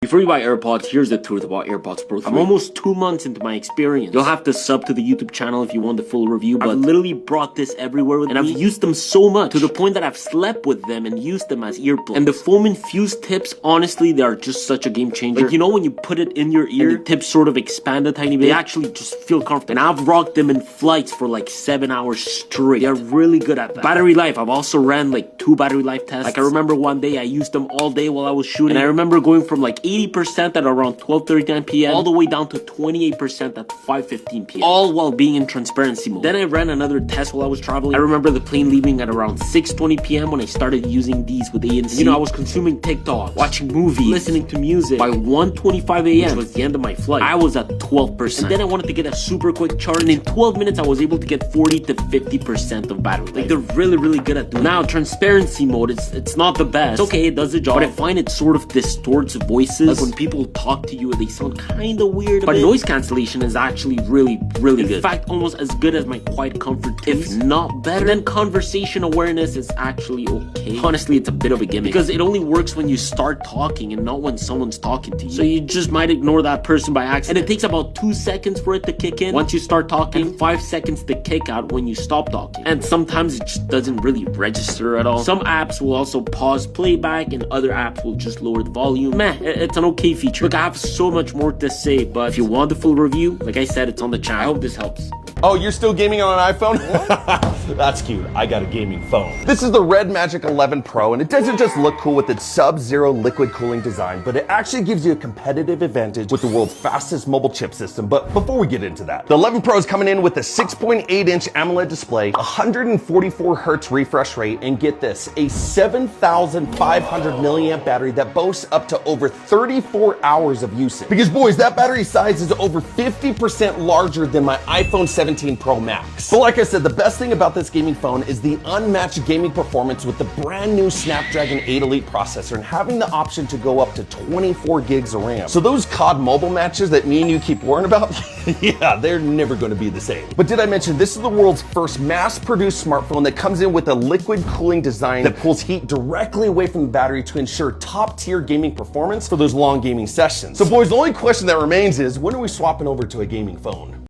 Before you buy AirPods, here's the truth about AirPods Pro 3. I'm almost 2 months into my experience. You'll have to sub to the YouTube channel if you want the full review, but I've literally brought this everywhere with me, and I've used them so much to the point that I've slept with them and used them as earplugs. And the foam infused tips, honestly, they are just such a game changer. Like, you know when you put it in your ear, and the tips sort of expand a tiny bit? They actually just feel comfortable. And I've rocked them in flights for like 7 hours straight. They're really good at that. Battery life, I've also ran like 2 battery life tests. Like I remember one day I used them all day while I was shooting, and I remember going from like 80% at around 12:39 p.m. all the way down to 28% at 5:15 p.m. all while being in transparency mode. Then I ran another test while I was traveling. I remember the plane leaving at around 6:20 p.m. when I started using these with ANC. You know, I was consuming TikTok, watching movies, listening to music. By 1:25 a.m., which was the end of my flight, I was at 12%. And then I wanted to get a super quick charge, and in 12 minutes I was able to get 40 to 50% of battery life. Like they're really good at doing. Now transparency mode, it's not the best. It's okay, it does the job, but I find it sort of distorts voices. Like when people talk to you, they sound kind of weird. But noise cancellation is actually really good. In fact, almost as good as my Quiet Comfort 2, if not better. And then conversation awareness is actually okay. Honestly, it's a bit of a gimmick because it only works when you start talking and not when someone's talking to you. So you just might ignore that person by accident. And it takes about 2 seconds for it to kick in once you start talking, and 5 seconds to kick out when you stop talking. And sometimes it just doesn't really register at all. Some apps will also pause playback, and other apps will just lower the volume. Meh, it's an okay feature. Look, I have so much more to say, but if you want the full review, like I said, it's on the channel. I hope this helps. Oh, you're still gaming on an iPhone? That's cute. I got a gaming phone. This is the Red Magic 11 Pro, and it doesn't just look cool with its sub-zero liquid cooling design, but it actually gives you a competitive advantage with the world's fastest mobile chip system. But before we get into that, the 11 Pro is coming in with a 6.8-inch AMOLED display, 144 hertz refresh rate, and get this, a 7,500 milliamp battery that boasts up to over 34 hours of usage. Because boys, that battery size is over 50% larger than my iPhone 17 Pro Max. But like I said, the best thing about this gaming phone is the unmatched gaming performance with the brand new Snapdragon 8 Elite processor and having the option to go up to 24 gigs of RAM. So those COD mobile matches that me and you keep worrying about, yeah, they're never going to be the same. But did I mention this is the world's first mass-produced smartphone that comes in with a liquid cooling design that pulls heat directly away from the battery to ensure top-tier gaming performance for those long gaming sessions. So boys, the only question that remains is, when are we swapping over to a gaming phone?